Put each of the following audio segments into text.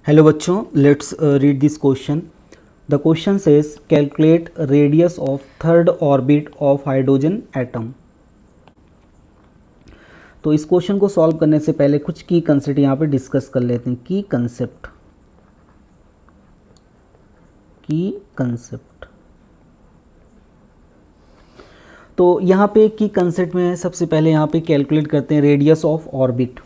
Hello बच्चों, let's read this question. The question says calculate radius of third orbit of hydrogen atom. तो इस question को solve करने से पहले कुछ की कंसेप्ट यहाँ पे डिस्कस कर लेते हैं. की कंसेप्ट तो यहाँ पे की कंसेप्ट में सबसे पहले यहाँ पे कैलकुलेट करते हैं radius of orbit.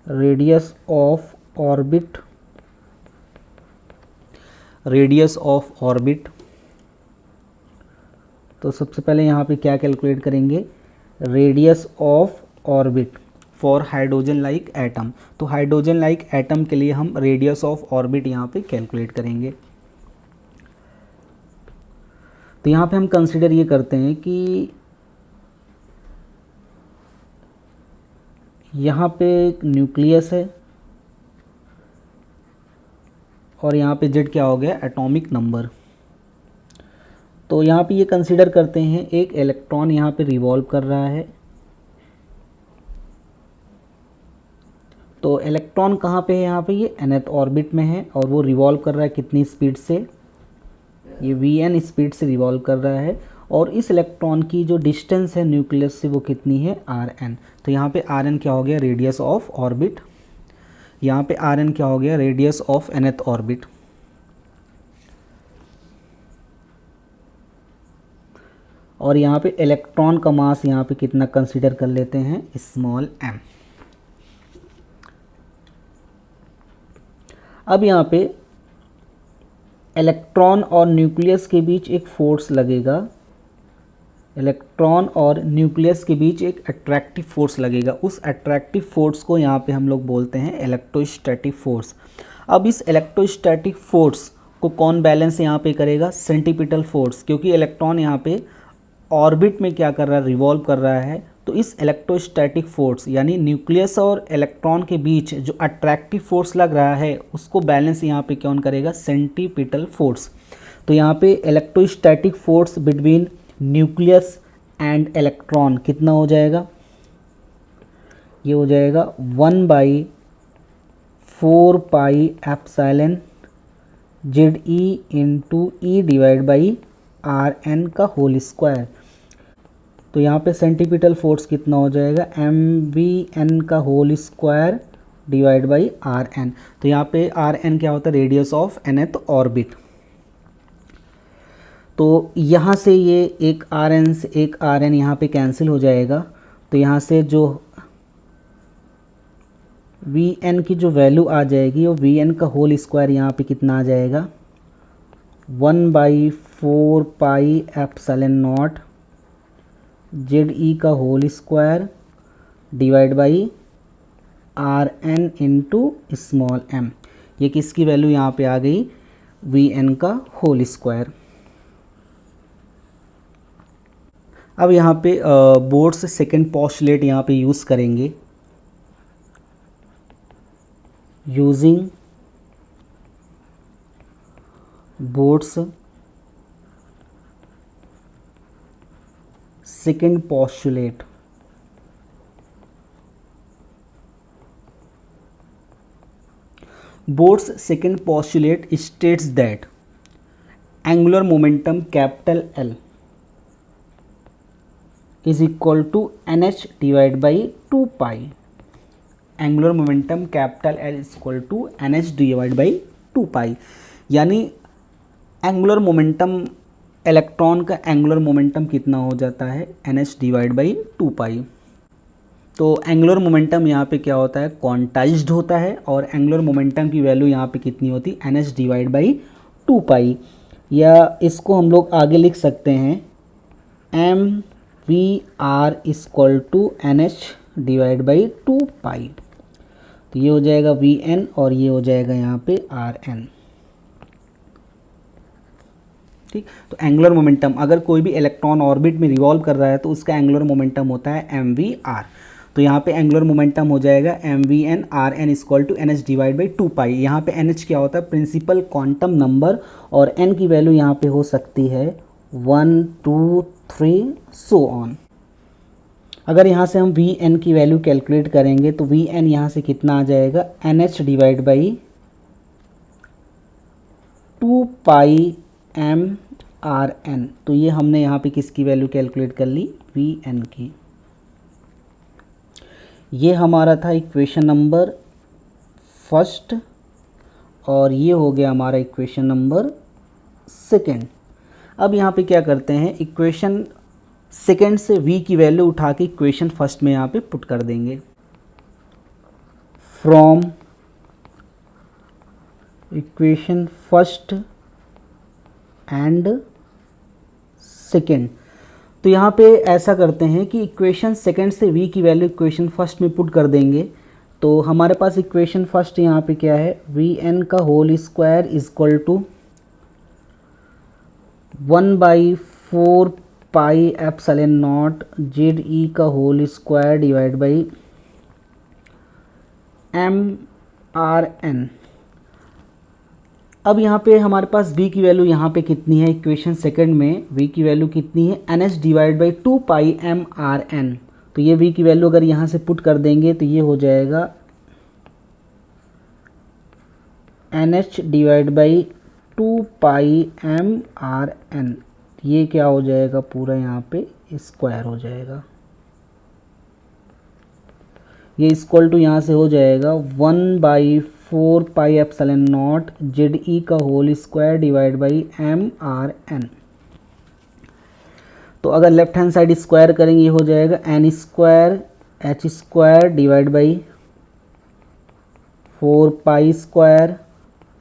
Radius of orbit. तो सबसे पहले यहाँ पे क्या कैलकुलेट करेंगे, radius of orbit for hydrogen like atom. तो हाइड्रोजन लाइक एटम के लिए हम रेडियस ऑफ ऑर्बिट यहाँ पे कैलकुलेट करेंगे. तो यहाँ पे हम कंसिडर ये करते हैं कि यहाँ पे एक न्यूक्लियस है और यहाँ पे जेड क्या हो गया, एटॉमिक नंबर. तो यहाँ पे ये कंसिडर करते हैं एक इलेक्ट्रॉन यहाँ पे रिवॉल्व कर रहा है. तो इलेक्ट्रॉन कहाँ पे है, यहाँ पे ये nth ऑर्बिट में है और वो रिवॉल्व कर रहा है कितनी स्पीड से, ये vn स्पीड से रिवॉल्व कर रहा है. और इस इलेक्ट्रॉन की जो डिस्टेंस है न्यूक्लियस से वो कितनी है, rn. तो यहाँ पे rn क्या हो गया, रेडियस ऑफ ऑर्बिट. यहाँ पे rn क्या हो गया, रेडियस ऑफ nth ऑर्बिट. और यहाँ पे इलेक्ट्रॉन का मास यहाँ पे कितना कंसीडर कर लेते हैं, स्मॉल m. अब यहाँ पे इलेक्ट्रॉन और न्यूक्लियस के बीच एक फोर्स लगेगा. इलेक्ट्रॉन और न्यूक्लियस के बीच एक अट्रैक्टिव फोर्स लगेगा. उस अट्रैक्टिव फोर्स को यहाँ पे हम लोग बोलते हैं इलेक्ट्रोस्टैटिक फोर्स. अब इस इलेक्ट्रोस्टैटिक फोर्स को कौन बैलेंस यहाँ पे करेगा, सेंट्रीपिटल फोर्स. क्योंकि इलेक्ट्रॉन यहाँ पे ऑर्बिट में क्या कर रहा है, रिवॉल्व कर रहा है. तो इस इलेक्ट्रोस्टैटिक फोर्स यानी न्यूक्लियस और इलेक्ट्रॉन के बीच जो अट्रैक्टिव फोर्स लग रहा है उसको बैलेंस यहाँ पे कौन करेगा, सेंट्रीपिटल फोर्स. तो यहाँ पे electrostatic force between nucleus and electron कितना हो जाएगा, ये हो जाएगा 1/4 pi epsilon Z E into E divide by R N का होल स्क्वायर. तो यहाँ पे सेंट्रीपिटल फोर्स कितना हो जाएगा, एम वी एन का whole square divide by R N. तो यहाँ पे आर एन क्या होता है, रेडियस ऑफ nth ऑर्बिट. तो यहाँ से ये एक आर एन से एक आर एन यहाँ पे कैंसिल हो जाएगा. तो यहाँ से जो वी एन की जो वैल्यू आ जाएगी वो वी एन का होल स्क्वायर यहाँ पे कितना आ जाएगा, 1/4 पाई एप्सिलॉन नॉट जेड ई का whole square divide by R N into small M. ये किसकी वैल्यू यहाँ पे आ गई, वी एन का होल स्क्वायर. अब यहाँ पे बोर्ड्स सेकेंड पोस्टुलेट यहाँ पे यूज़ करेंगे. Using boards second postulate. Boards second postulate states that angular momentum capital L is equal to NH divided by 2 pi. Angular momentum capital L is equal to NH divided by 2 pi. यानी angular momentum, electron का angular momentum कितना हो जाता है, NH divide by 2 pi. तो angular momentum यहाँ पे क्या होता है, क्वांटाइज्ड होता है. और एंगुलर मोमेंटम की वैल्यू यहाँ पे कितनी होती है, NH डिवाइड बाई 2 पाई. या इसको हम लोग आगे लिख सकते हैं M V R equal to NH divide by 2 pi. तो ये हो जाएगा वी एन और ये हो जाएगा यहाँ पे आर एन. ठीक. तो एंगुलर मोमेंटम, अगर कोई भी इलेक्ट्रॉन ऑर्बिट में रिवॉल्व कर रहा है तो उसका एंगुलर मोमेंटम होता है एम वी आर. तो यहाँ पे एंगुलर मोमेंटम हो जाएगा M V N R N equal to NH divide by 2 pi. यहाँ पे NH क्या होता है, प्रिंसिपल क्वांटम नंबर. और n की वैल्यू यहाँ पे हो सकती है 1 2 3 सो ऑन. अगर यहाँ से हम वी एन की वैल्यू कैलकुलेट करेंगे तो वी एन यहाँ से कितना आ जाएगा, N H divide by 2 pi M are N. तो ये हमने यहाँ पे किसकी वैल्यू कैलकुलेट कर ली, वी एन की। ये हमारा था इक्वेशन नंबर फर्स्ट और ये हो गया हमारा इक्वेशन नंबर सेकेंड। अब यहाँ पे क्या करते हैं, इक्वेशन सेकेंड से v की वैल्यू उठा के इक्वेशन फर्स्ट में यहाँ पे पुट कर देंगे। From equation first and second, तो यहाँ पे ऐसा करते हैं कि इक्वेशन सेकेंड से v की वैल्यू इक्वेशन फर्स्ट में पुट कर देंगे। तो हमारे पास इक्वेशन फर्स्ट यहाँ पे क्या है, वी एन का whole square is equal to 1/4 pi epsilon naught Z ई का whole square divide by M are N. अब यहाँ पे हमारे पास v की वैल्यू यहाँ पे कितनी है, इक्वेशन सेकंड में v की वैल्यू कितनी है, N H divide by 2 pi M are N. तो ये v की वैल्यू अगर यहाँ से पुट कर देंगे तो ये हो जाएगा N H divide by 2 pi M are N. ये क्या हो जाएगा, पूरा यहाँ पे स्क्वायर हो जाएगा। ये इक्वल टू यहाँ से हो जाएगा 1/4 पाई एप्सिलॉन नॉट जेड ई का whole square divide by M are N. तो अगर लेफ्ट हैंड साइड स्क्वायर करेंगे ये हो जाएगा n square h square divide by 4 pi square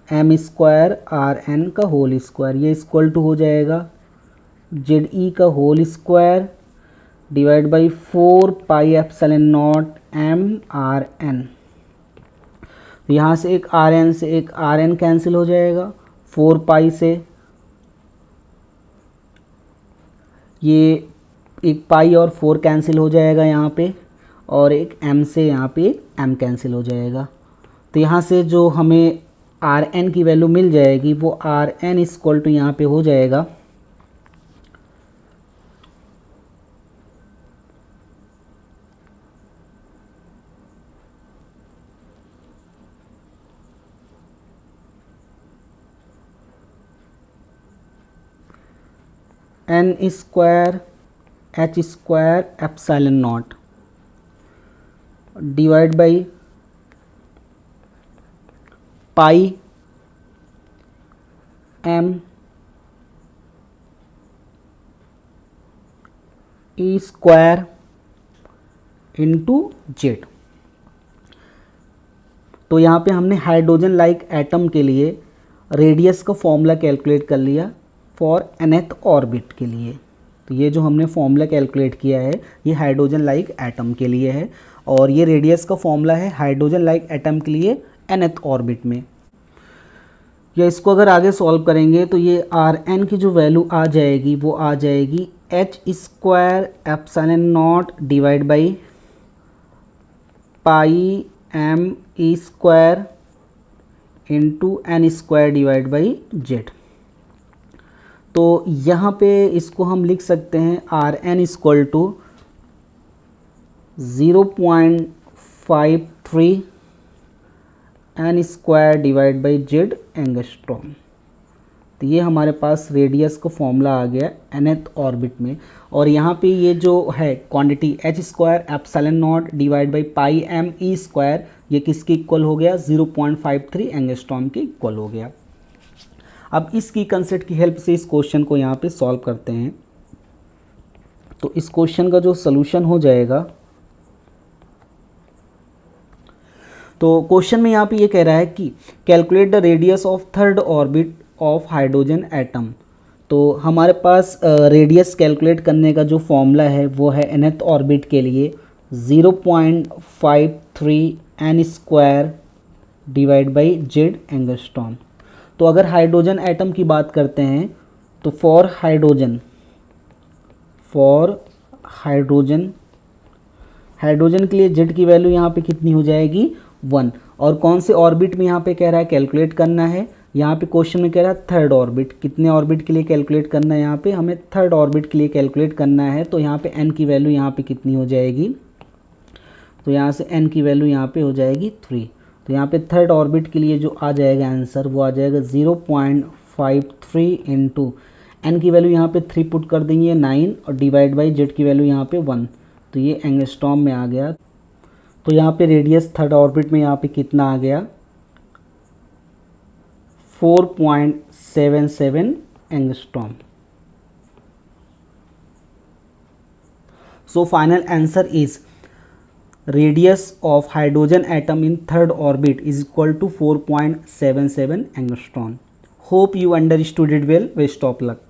m square r N का होल स्क्वायर। ये इक्वल टू हो जाएगा जेड ई का whole square divide by 4 pi epsilon naught m are N. तो यहाँ से एक आर एन से एक आर एन कैंसिल हो जाएगा, 4 पाई से ये एक पाई और 4 कैंसिल हो जाएगा यहाँ पे, और एक एम से यहाँ पे एम कैंसिल हो जाएगा। तो यहाँ से जो हमें आर एन की वैल्यू मिल जाएगी वो आर एन इक्वल टू यहाँ पे हो जाएगा n square h square epsilon naught divide by pi m e square into z. तो यहाँ पे हमने हाइड्रोजन लाइक एटम के लिए रेडियस का फॉर्मूला कैलकुलेट कर लिया फॉर nth ऑर्बिट के लिए। तो ये जो हमने फॉर्मूला कैलकुलेट किया है ये हाइड्रोजन लाइक एटम के लिए है, और ये रेडियस का फॉर्मूला है हाइड्रोजन लाइक एटम के लिए nth ऑर्बिट में। या इसको अगर आगे सॉल्व करेंगे तो ये आर एन की जो वैल्यू आ जाएगी वो आ जाएगी h square epsilon naught divide by pi m e square into n square divide by z. तो यहाँ पे इसको हम लिख सकते हैं r N equal to 0.53 n square divide by z angstrom. तो ये हमारे पास रेडियस का फॉर्मूला आ गया nth ऑर्बिट में। और यहाँ पे ये जो है quantity h square epsilon naught divide by pi m e square, ये किसके इक्वल हो गया, 0.53 एंगस्ट्रॉम के इक्वल हो गया। अब इसकी कंसेप्ट की हेल्प से इस क्वेश्चन को यहाँ पे सॉल्व करते हैं। तो इस क्वेश्चन का जो सॉल्यूशन हो जाएगा, तो क्वेश्चन में यहाँ पे ये कह रहा है कि calculate the radius of third orbit of hydrogen atom. तो हमारे पास रेडियस कैलकुलेट करने का जो फॉर्मूला है वो है nth ऑर्बिट के लिए 0.53 n square divide by z angstrom. तो अगर हाइड्रोजन एटम की बात करते हैं तो फॉर हाइड्रोजन के लिए जेड की वैल्यू यहाँ पे कितनी हो जाएगी 1। और कौन से ऑर्बिट में यहाँ पे कह रहा है कैलकुलेट करना है, यहाँ पे क्वेश्चन में कह रहा है थर्ड ऑर्बिट, कितने ऑर्बिट के लिए कैलकुलेट करना है, यहाँ पे हमें थर्ड ऑर्बिट के लिए कैलकुलेट करना है। तो यहाँ पे n की वैल्यू यहाँ पे कितनी हो जाएगी, तो यहाँ से n की वैल्यू यहाँ पे हो जाएगी 3। तो यहाँ पे थर्ड ऑर्बिट के लिए जो आ जाएगा आंसर वो आ जाएगा 0.53 इंटू n की वैल्यू यहाँ पे 3 पुट कर देंगे 9 और डिवाइड बाई z की वैल्यू यहाँ पे 1, तो ये एंगस्ट्रॉम में आ गया। तो यहाँ पे रेडियस थर्ड ऑर्बिट में यहाँ पे कितना आ गया 4.77 angstrom. So final answer is radius of hydrogen atom in third orbit is equal to 4.77 angstrom. Hope you understood it well. Best of luck.